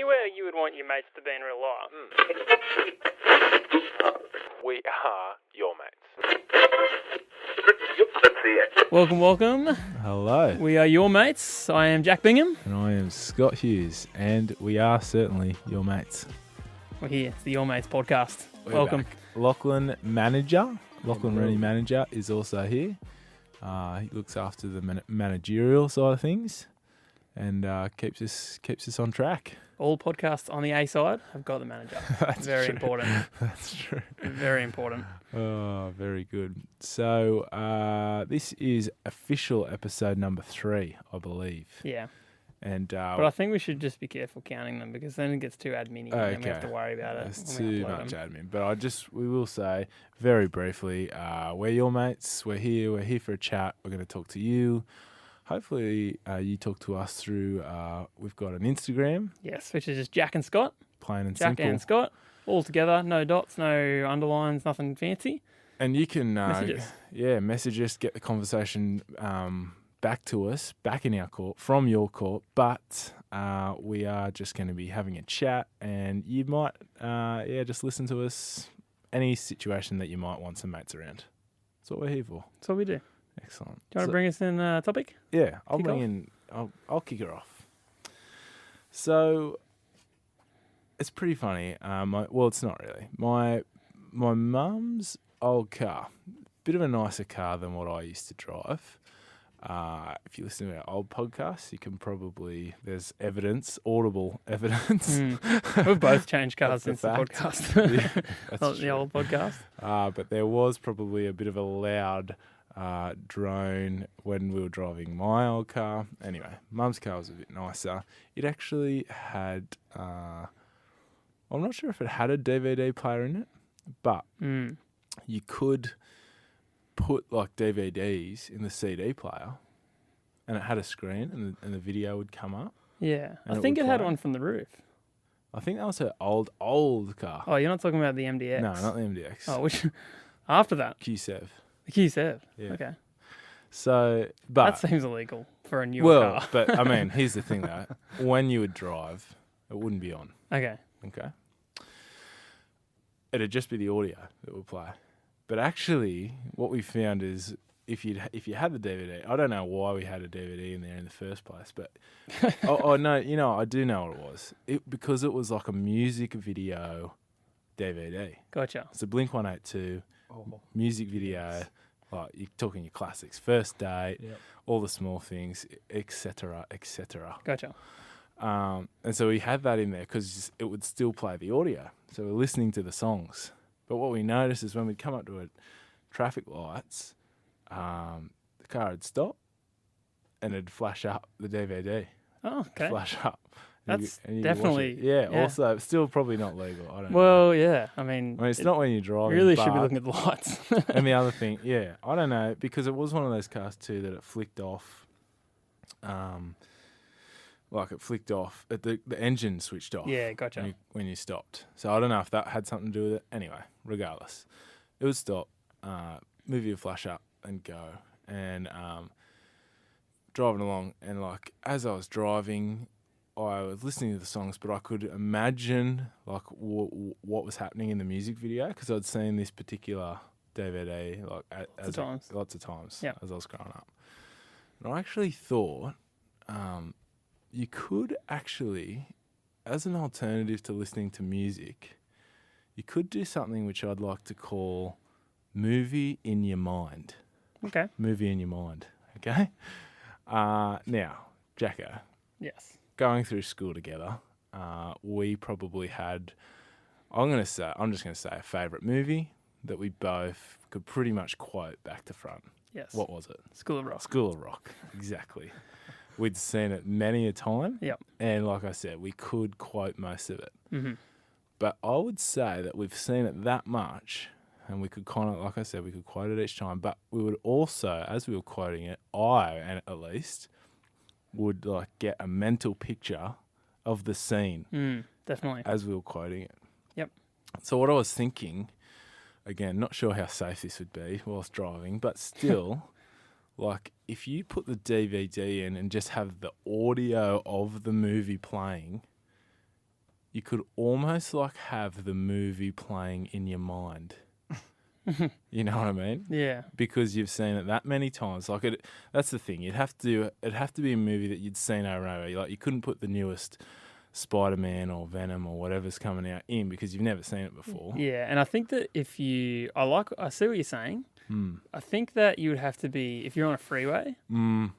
where you would want your mates to be in real life. We are your mates. Welcome. Hello. We are your mates. I am Jack Bingham. And I am Scott Hughes, and we are certainly your mates. We're here. It's the Your Mates podcast. We're Welcome. back. Lachlan Rennie manager is also here. He looks after the managerial side of things, and keeps us on track. All podcasts on the A side have got the manager. That's very true. important. That's true. Very important. Oh, very good. So this is official episode number 3, I believe. Yeah. And But I think we should just be careful counting them because then it gets too admin-y and then we have to worry about it. It's when we too upload much them. admin. But we will say very briefly, we're your mates. We're here for a chat. We're going to talk to you. Hopefully you talk to us through, we've got an Instagram. Yes, which is just Jack and Scott. Plain and Jack simple. and Scott. All together. No dots, no underlines, nothing fancy. And you can Message us. message us, get the conversation back to us, back in our court, from your court. But we are just going to be having a chat, and you might, just listen to us. Any situation that you might want some mates around. That's what we're here for. That's what we do. Excellent. Do you want to bring us in a topic? Yeah, I'll Kick bring off? in. I'll kick her off. So it's pretty funny. It's not really. My mum's old car, bit of a nicer car than what I used to drive. If you listen to our old podcast, you can probably, there's evidence, audible evidence. We've both changed cars That's since a the fact. podcast. Yeah, that's Not the true. old podcast. But there was probably a bit of a loud drone when we were driving my old car. Anyway, Mum's car was a bit nicer. It actually had, I'm not sure if it had a DVD player in it, but you could put like DVDs in the CD player, and it had a screen, and the video would come up. Yeah. And I it think would it had play. one from the roof. I think that was her old car. Oh, you're not talking about the MDX? No, not the MDX. Oh, which after that? Q7. The Q7. Yeah. Okay. So, but That seems illegal for a newer car. but I mean, here's the thing though: when you would drive, it wouldn't be on. Okay. Okay. It'd just be the audio that would play. But actually, what we found is if you had the DVD, I don't know why we had a DVD in there in the first place, but no, I do know what it was. Because it was like a music video DVD. Gotcha. It's a Blink-182 music video. Like you're talking your classics, First Date, all the small things, etc., etc. Gotcha. And so we had that in there because it would still play the audio. So we're listening to the songs. But what we noticed is when we'd come up to a traffic lights, the car would stop and it'd flash up the DVD. Oh, okay. Flash up. That's and you could watch definitely... it. Yeah, also, still probably not legal. I don't know. Well, yeah. I mean, It's not when you're driving. really should be but- looking at the lights. And the other thing, I don't know, because it was one of those cars too that it flicked off. The engine switched off. Yeah, gotcha. When you stopped. So I don't know if that had something to do with it. Anyway, regardless, it would stop, movie would flash up and go, and driving along, and like as I was driving, I was listening to the songs, but I could imagine like what was happening in the music video because I'd seen this particular DVD like lots of times as I was growing up. And I actually thought you could actually, as an alternative to listening to music, you could do something which I'd like to call movie in your mind. Okay. Movie in your mind, okay? Now, Jacko, Yes. going through school together, we probably had, I'm just going to say a favourite movie that we both could pretty much quote back to front. Yes. What was it? School of Rock. School of Rock, exactly. We'd seen it many a time. Yep. And like I said, we could quote most of it. Mm-hmm. But I would say that we've seen it that much, and we could kind of, like I said, we could quote it each time. But we would also, as we were quoting it, at least, would like get a mental picture of the scene Definitely. as we were quoting it. Yep. So what I was thinking, again, not sure how safe this would be whilst driving, but still, like if you put the DVD in and just have the audio of the movie playing, you could almost like have the movie playing in your mind. You know what I mean? Yeah. Because you've seen it that many times. Like that's the thing. It'd have to be a movie that you'd seen over and over. Like you couldn't put the newest Spider-Man or Venom or whatever's coming out in because you've never seen it before. Yeah, and I think that I see what you're saying. I think that you would have to be, if you're on a freeway,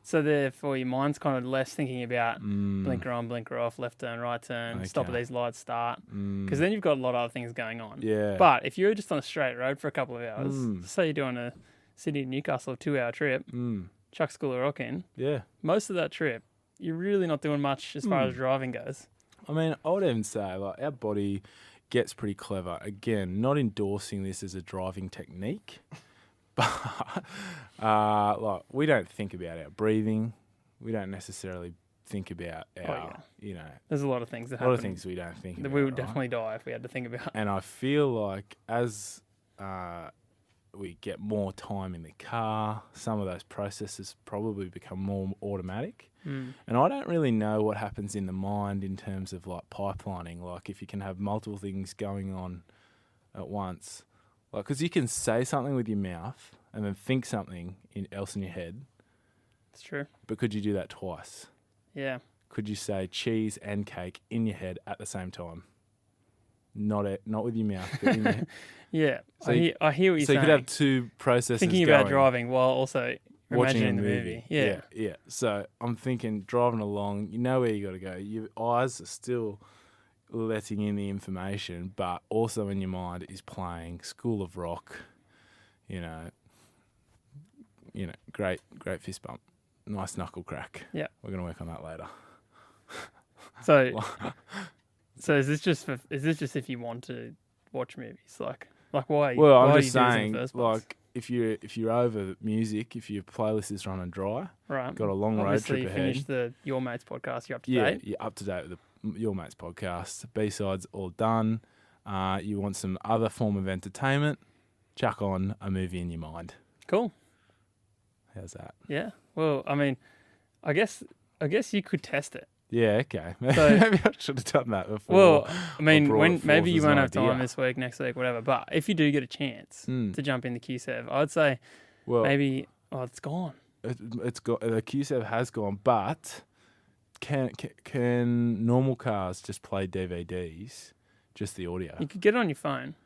so therefore your mind's kind of less thinking about blinker on, blinker off, left turn, right turn, stop at these lights, start, because then you've got a lot of other things going on. Yeah. But if you're just on a straight road for a couple of hours, say you're doing a Sydney to Newcastle 2-hour trip, chuck School of Rock in, most of that trip, you're really not doing much as far as driving goes. I mean, I would even say, like, our body gets pretty clever. Again, not endorsing this as a driving technique, but like we don't think about our breathing. We don't necessarily think about our, There's a lot of things that happen. A lot of things we don't think about. We would definitely die if we had to think about. And I feel like as we get more time in the car, some of those processes probably become more automatic. And I don't really know what happens in the mind in terms of like pipelining, like if you can have multiple things going on at once. Like, because you can say something with your mouth and then think something else in your head. It's true. But could you do that twice? Yeah. Could you say cheese and cake in your head at the same time? Not with your mouth, but in your head. Yeah. So I hear what you're saying. So you could have two processes thinking going. about driving while also Watching imagining the movie. Yeah. So I'm thinking, driving along, you know where you got to go. Your eyes are still letting in the information, but also in your mind is playing School of Rock. Great fist bump, nice knuckle crack. Yeah, we're gonna work on that later. So is this just if you want to watch movies? Like why? Well, why I'm just saying, in the first place? like, if you're over music, if your playlist is running dry, right, got a long road trip ahead. Finished the Your Mates podcast. You're up to date. Yeah, you're up to date with the Your Mates podcast. B-sides all done. You want some other form of entertainment? Chuck on a movie in your mind. Cool. How's that? Yeah. Well, I mean, I guess you could test it. Yeah, okay. So, maybe I should have done that before. Well, I mean, maybe you won't have time this week, next week, whatever. But if you do get a chance to jump in the Q7, I'd say maybe it's gone. It's got the Q7 has gone, but can normal cars just play DVDs, just the audio? You could get it on your phone.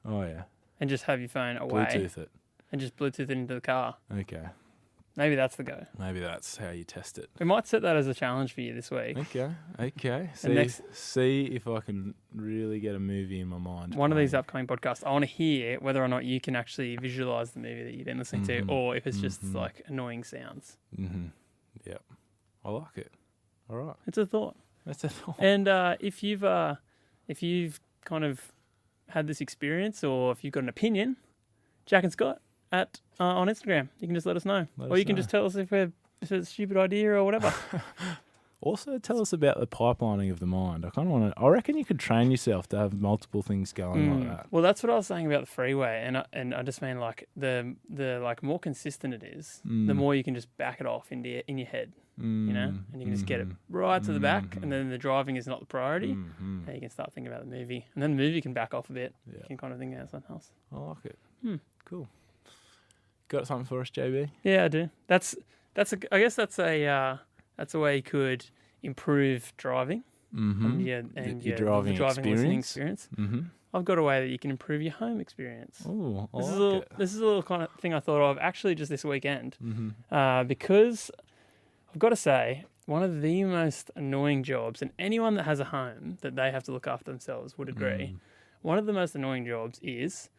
Oh yeah. And just have your phone away. Bluetooth it. And just Bluetooth it into the car. Okay. Maybe that's the go. Maybe that's how you test it. We might set that as a challenge for you this week. Okay. See if I can really get a movie in my mind. One of these upcoming podcasts, I want to hear whether or not you can actually visualize the movie that you've been listening to, or if it's just like annoying sounds. Yep. I like it. All right. It's a thought. That's a thought. And if you've kind of had this experience, or if you've got an opinion, Jack and Scott on Instagram, you can just let us know. Or you can just tell us if it's a stupid idea or whatever. Also, tell us about the pipelining of the mind. I reckon you could train yourself to have multiple things going like that. Well, that's what I was saying about the freeway, and I just mean like the like more consistent it is, the more you can just back it off in your head, and you can just get it right to the back, and then the driving is not the priority, and you can start thinking about the movie, and then the movie can back off a bit. You can kind of think about something else. I like it. Cool. Got something for us, JB? Yeah, I do. I guess that's a way you could improve driving and your driving listening experience. I've got a way that you can improve your home experience. Oh, this is a little kind of thing I thought of actually just this weekend, because I've got to say, one of the most annoying jobs, and anyone that has a home that they have to look after themselves would agree, one of the most annoying jobs is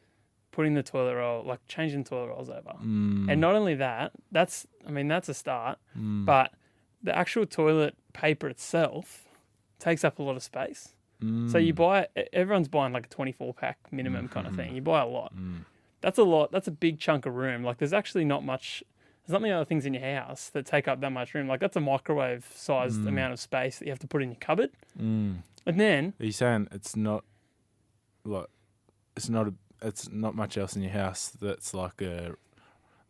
putting the toilet roll, like changing the toilet rolls over. And not only that, that's a start, but the actual toilet paper itself takes up a lot of space. So everyone's buying like a 24-pack minimum kind of thing. You buy a lot. That's a lot. That's a big chunk of room. Like there's actually not many other things in your house that take up that much room. Like that's a microwave-sized amount of space that you have to put in your cupboard. And then... Are you saying it's not much else in your house that's like that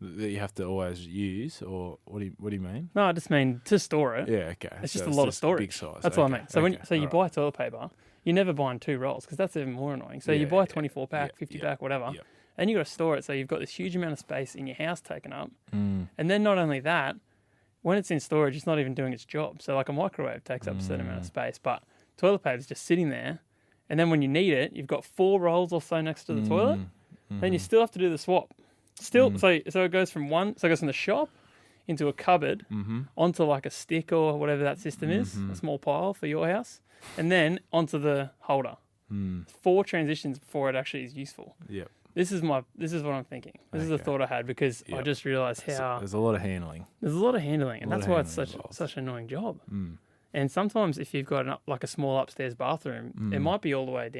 you have to always use, or what do you mean? No, I just mean to store it. Yeah, okay. It's just a lot of storage. Big size. That's what I mean. So you buy toilet paper, you're never buying 2 rolls because that's even more annoying. So you buy a 24 pack, 50 pack, whatever, and you got to store it. So you've got this huge amount of space in your house taken up. And then not only that, when it's in storage, it's not even doing its job. So like a microwave takes up a certain amount of space, but toilet paper is just sitting there. And then when you need it, you've got 4 rolls or so next to the toilet. Then you still have to do the swap. So it goes from the shop into a cupboard, onto like a stick or whatever that system is, a small pile for your house, and then onto the holder. 4 transitions before it actually is useful. Yep. This is what I'm thinking. This is the thought I had because I just realised how there's a lot of handling. and that's why it's such an annoying job. And sometimes if you've got a small upstairs bathroom, it might be all the way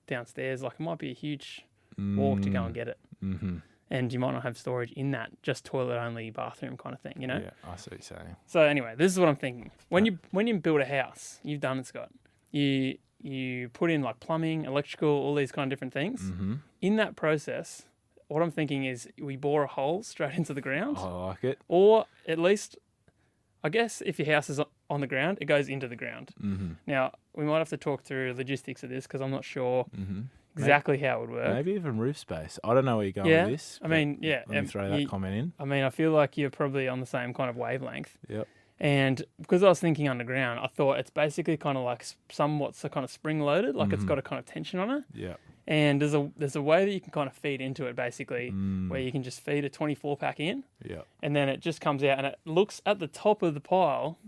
downstairs. Like it might be a huge walk to go and get it. And you might not have storage in that just toilet only bathroom kind of thing, you know? Yeah, I see what you're saying. So anyway, this is what I'm thinking. When you build a house, you've done it, Scott. You put in like plumbing, electrical, all these kind of different things. In that process, what I'm thinking is we bore a hole straight into the ground. I like it. Or at least, I guess if your house is on the ground, it goes into the ground. Now, we might have to talk through logistics of this because I'm not sure exactly how it would work. Maybe even roof space. I don't know where you're going with this. I mean, let me throw that comment in. I mean, I feel like you're probably on the same kind of wavelength. Yep. And because I was thinking underground, I thought it's basically kind of like somewhat kind of spring loaded, like it's got a kind of tension on it. Yeah. And there's a way that you can kind of feed into it basically, where you can just feed a 24 pack in. Yeah. And then it just comes out and it looks at the top of the pile.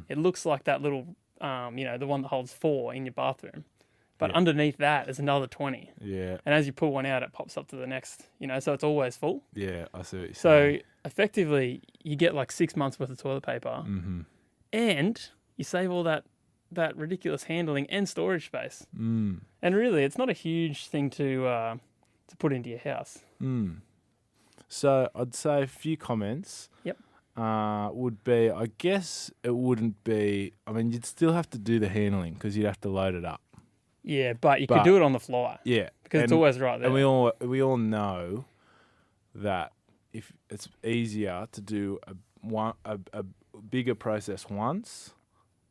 It looks like that little, the one that holds 4 in your bathroom. But underneath that is another 20. Yeah. And as you pull one out, it pops up to the next, so it's always full. Yeah, I see what you're saying. So effectively, you get like 6 months worth of toilet paper and you save all that ridiculous handling and storage space. And really, it's not a huge thing to put into your house. So I'd say a few comments. Yep. Would be, I guess it wouldn't be, I mean, you'd still have to do the handling because you'd have to load it up. Yeah, but you could do it on the fly. Yeah. Because it's always right there. And we all know that if it's easier to do a bigger process once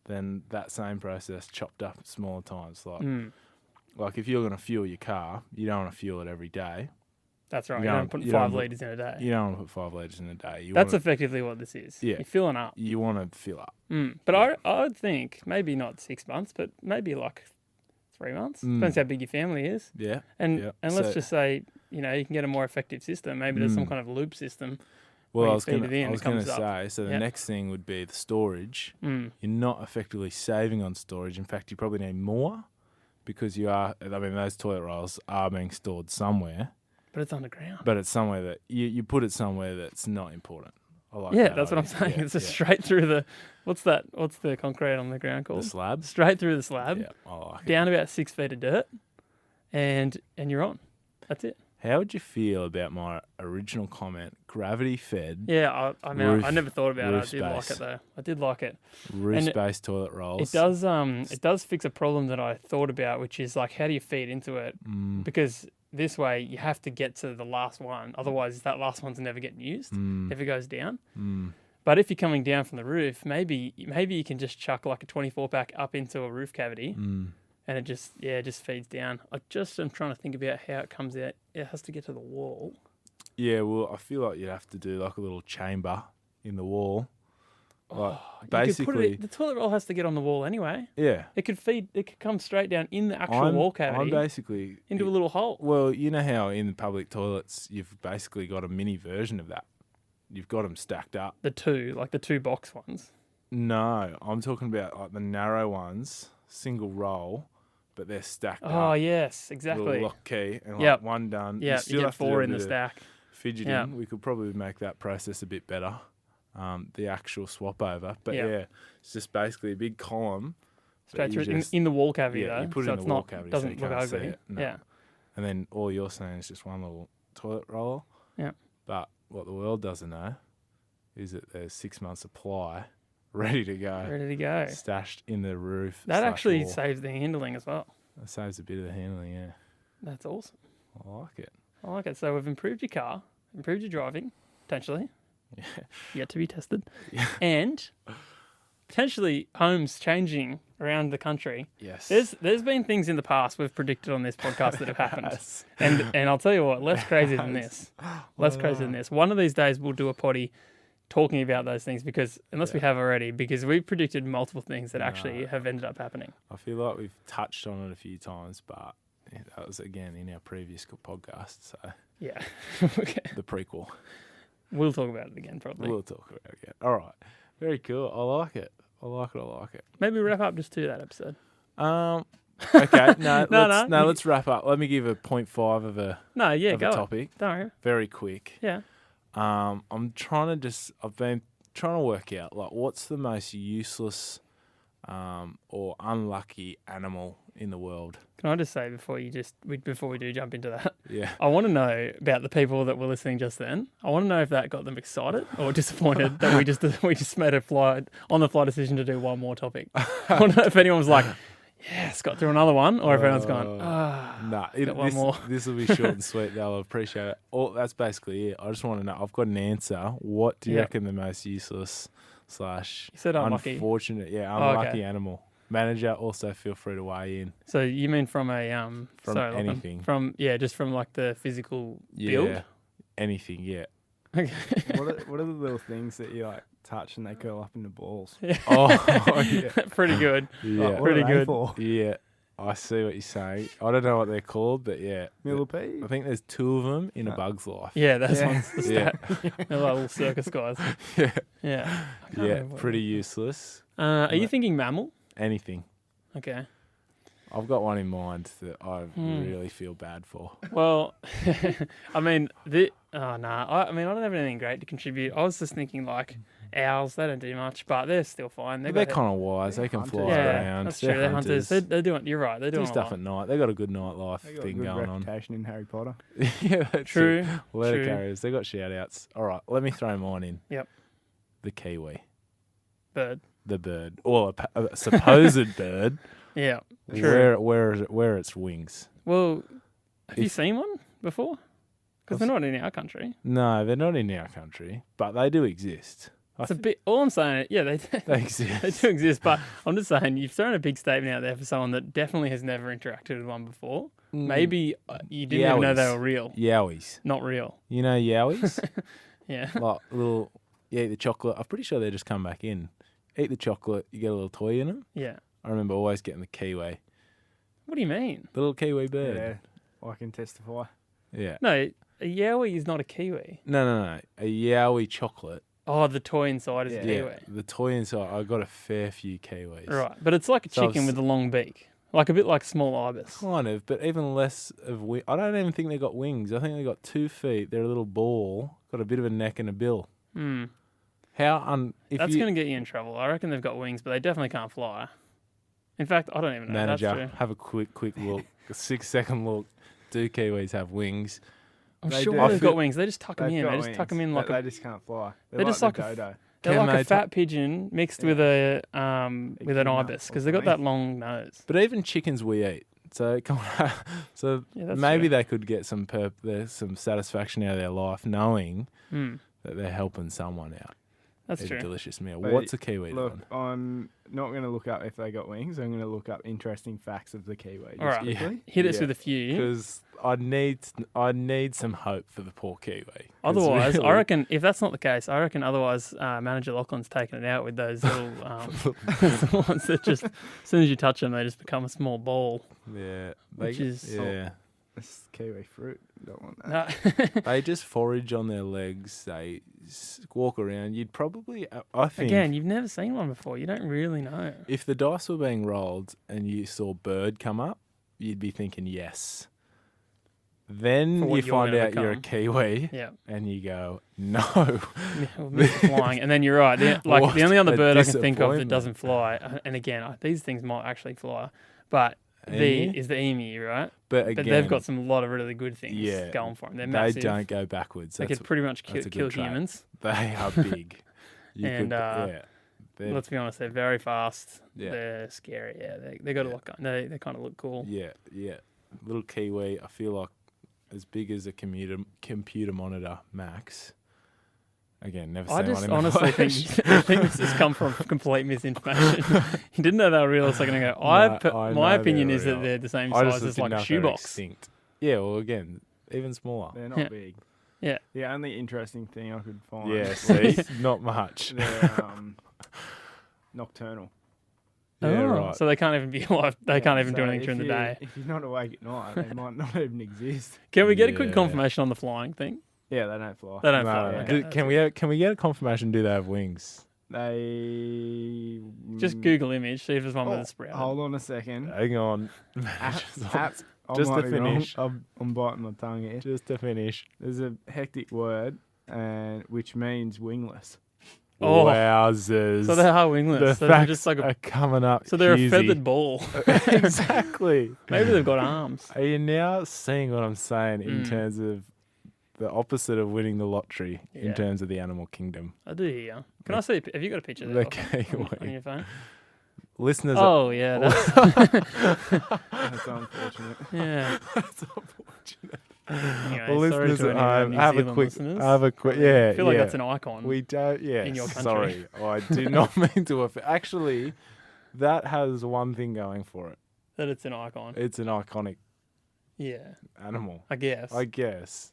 than that same process chopped up at smaller times. Like if you're going to fuel your car, you don't want to fuel it every day. That's right. You don't put 5 litres in a day. You don't want to put 5 litres in a day. That's effectively what this is. Yeah. You're filling up. You want to fill up. But I would think maybe not 6 months, but maybe like 3 months. Depends how big your family is. Yeah. And let's just say, you can get a more effective system. Maybe there's some kind of loop system. Well, I was going to say, so the Yep. next thing would be the storage. You're not effectively saving on storage. In fact, you probably need more because those toilet rolls are being stored somewhere. But it's underground. But it's somewhere that you put it somewhere that's not important. I like Yeah, that that's what I'm idea. saying. Yeah, It's just straight through the, what's the concrete on the ground called? The slab? Straight through the slab, Yeah, I like it. down about 6 feet of dirt, and you're on. That's it. How would you feel about my original comment, gravity fed, Yeah, I never thought about it. I did like space. it though. I did like it. roof-based toilet rolls? It does fix a problem that I thought about, which is like, how do you feed into it? Because this way you have to get to the last one. Otherwise, that last one's never getting used if it goes down. But if you're coming down from the roof, maybe you can just chuck like a 24 pack up into a roof cavity, and it just feeds down. I'm trying to think about how it comes out. It has to get to the wall. Yeah, well, I feel like you'd have to do like a little chamber in the wall. Like basically, the toilet roll has to get on the wall anyway. yeah. It could come straight down in the actual wall cavity I'm basically into a little hole. Well, you know how in the public toilets you've basically got a mini version of that. You've got them stacked up. The two box ones. No, I'm talking about like the narrow ones, single roll, but they're stacked up. Oh yes, exactly. Little lock key and like Yep. one done. Yeah, still you get have to do 4 a in the bit of stack. fidgeting. Yeah. We could probably make that process a bit better. The actual swap over, but yeah, it's just basically a big column. Straight through in the wall cavity yeah, though. you put it so in it's the wall not, cavity, doesn't so you look can't see ugly. it. No. Yeah. And then all you're saying is just one little toilet roller. Yeah. But what the world doesn't know is that there's 6 months supply ready to go. Ready to go. Stashed in the roof. That actually wall. saves the handling as well. That saves a bit of the handling, yeah. That's awesome. I like it. I like it. So we've improved your car, improved your driving, potentially. Yeah. Yet to be tested. Yeah. And potentially homes changing around the country. Yes. There's been things in the past we've predicted on this podcast that have happened. Yes. And I'll tell you what, less crazy than this. Less crazy than this. One of these days we'll do a potty talking about those things because, unless we have already, because we've predicted multiple things that actually have ended up happening. I feel like we've touched on it a few times, but that was, again, in our previous podcast, so Yeah. Okay. the prequel. We'll talk about it again, probably. We'll talk about it again. All right. Very cool. I like it. I like it. Maybe wrap up just to that episode. Okay. No, No. let's wrap up. Let me give a 0.5 of a Go topic. Don't worry. Very quick. Yeah. I've been trying to work out, like, what's the most useless or unlucky animal in the world? Can I just say before we do jump into that, Yeah. I want to know about the people that were listening just then. I want to know if that got them excited or disappointed that we just made a on the fly decision to do one more topic. I want to know if anyone was like, yes, got through another one, or if anyone's gone, one more. This will be short and sweet. They'll appreciate it. That's basically it. I just want to know. I've got an answer. What do you reckon the most useless / You said unlucky. unfortunate, unlucky animal? Manager, also feel free to weigh in. So you mean from a anything? Just from like the physical build? Yeah, anything. Yeah. Okay. What are the little things that you like touch and they curl up into balls? Yeah. Oh, yeah. Pretty good. Yeah. Like, what Pretty are they good. for? Yeah. I see what you're saying. I don't know what they're called, but yeah. Millipede? I think there's 2 of them in a bug's life. Yeah, that's Yeah. one's the stat. They're like little circus guys. Yeah. Yeah. I can't Yeah, remember what pretty useless. Are you thinking mammal? Anything. Okay. I've got one in mind that I really feel bad for. Well, I mean, I don't have anything great to contribute. I was just thinking like owls. They don't do much, but they're still fine. They're kind of wise. They can hunters. fly yeah, around. that's true. They're hunters. They're doing. You're right. They're do doing stuff a at night. They got a good nightlife They got a thing good going on. reputation in Harry Potter. Yeah, that's True. it. Letter True. carriers. They got shout outs. All right, let me throw mine in. Yep. The kiwi. Bird. The bird. Or a supposed bird. Yeah. True. Where its wings. Well, have you seen one before? Because they're not in our country. No, they're not in our country, but they do exist. It's a bit. All I'm saying, yeah, they exist. they do exist. But I'm just saying, you've thrown a big statement out there for someone that definitely has never interacted with one before. Maybe you didn't even know they were real. Yowies. Not real. You know yowies? Yeah. Like little, you eat the chocolate. I'm pretty sure they just come back in. Eat the chocolate, you get a little toy in them. Yeah. I remember always getting the kiwi. What do you mean? The little kiwi bird. Yeah, I can testify. Yeah. No, a yowie is not a kiwi. No. A yowie chocolate. Oh, the toy inside is a Yeah. kiwi. The toy inside, I got a fair few kiwis. Right, but it's like a So I chicken was- with a long beak. Like a bit like small ibis. Kind of, but even less of wings. I don't even think they got wings. I think they got 2 feet. They're a little ball, got a bit of a neck and a bill. Hmm. If That's going to get you in trouble. I reckon they've got wings, but they definitely can't fly. In fact, I don't even know. Manager, That's true. have a quick look, a 6-second look. Do kiwis have wings? I'm They sure do. they've got wings. They just tuck them They've in. got They just tuck them in like they just can't fly. They're just like like the dodo. they're Can like they a fat pigeon mixed with a with an echidna ibis or because they've got something. that long nose. But even chickens we eat. So so Yeah, that's maybe true. they could get some satisfaction out of their life knowing Hmm. that they're helping someone out. That's Eat a true. delicious meal. But What's a kiwi Look, doing? I'm not going to look up if they got wings. I'm going to look up interesting facts of the kiwi. Just All right. quickly. Hit us Yeah. with a few. Because I need some hope for the poor kiwi. 'Cause Otherwise, I really- reckon if that's not the case, I reckon otherwise Manager Lachlan's taking it out with those little the ones that just as soon as you touch them, they just become a small ball. Yeah, Which is- yeah. It's kiwi fruit. Don't want that. No. They just forage on their legs. They walk around. You'd probably, I think, Again, you've never seen one before. You don't really know. if the dice were being rolled and you saw bird come up, you'd be thinking yes. Then For what you you're find gonna out you're a become. kiwi, Yeah. and you go, no. Well, miss flying, and then you're right. The What only other a bird I can think of that disappointment. doesn't fly, and again, these things might actually fly, but Emu? is the emu, right? But again, But they've got some lot of really good things Yeah, going for them. They're they massive. don't go backwards. They That's could pretty much that's a kill good trait. humans. They are big. You And, they're- Let's be honest, they're very fast. Yeah. They're scary. Yeah, they got a Yeah. lot going. They kind of look cool. yeah. Little kiwi, I feel like as big as a computer monitor max. Again, never I seen just one in the honestly flesh. think this has come from complete misinformation. You didn't know they were real a second ago. I My know opinion they're is that real. they're the same I just size as didn't like know a if they were shoebox. extinct. Yeah, well, again, even smaller. They're not Yeah. big. Yeah. The only interesting thing I could find Yeah, was see, not much. they're nocturnal. Yeah, Oh, right. so they can't even be alive. They can't even do So anything during the if day. If you're not awake at night, they might not even exist. Can we get a quick Yeah. confirmation on the flying thing? Yeah, they don't fly. They don't No, fly. no. Okay, Can we get a confirmation? Do they have wings? They just Google image, see if there's one with a sprout. Hold on a second. Hang on. App, I Just might to be wrong. finish. I'm biting my tongue here. Just to finish. There's a hectic word, which means wingless. Oh. Wowzers. So they are the wingless. So they're facts just like are coming up. so they're a Hughesy. feathered ball. Exactly. Maybe they've got arms. Are you now seeing what I'm saying in Mm. terms of the opposite of winning the lottery Yeah. in terms of the animal kingdom? I do hear. Can I see? Have you got a picture The there kiwi. on your phone? Listeners, Oh yeah, that's, That's unfortunate. yeah. that's unfortunate. Anyway, Well, sorry listeners to at any of our home, New have a Zealand quick, listeners. have a quick, yeah, I feel like yeah. that's an icon. We don't, yeah. in your country. Sorry, I do not mean to offend. Actually, that has one thing going for it. That it's an icon. It's an iconic Yeah, animal, I guess. I guess.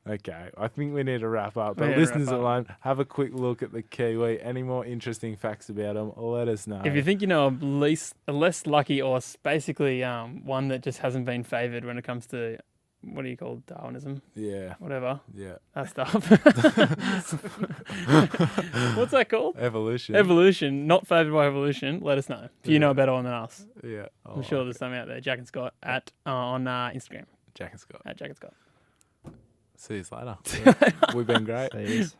Okay, I think we need to wrap up. We But need to listeners wrap at up. home, have a quick look at the kiwi. Any more interesting facts about them, let us know. If you think you know a less lucky or basically one that just hasn't been favoured when it comes to what do you call Darwinism, yeah, whatever yeah. that stuff. What's that called? Evolution. Evolution, not favoured by evolution. Let us know if you know a better one than us. Yeah. I'm sure there's some out there. Jack and Scott at on Instagram Jack and Scott. at Jack and Scott. See you later. We've been great. Please.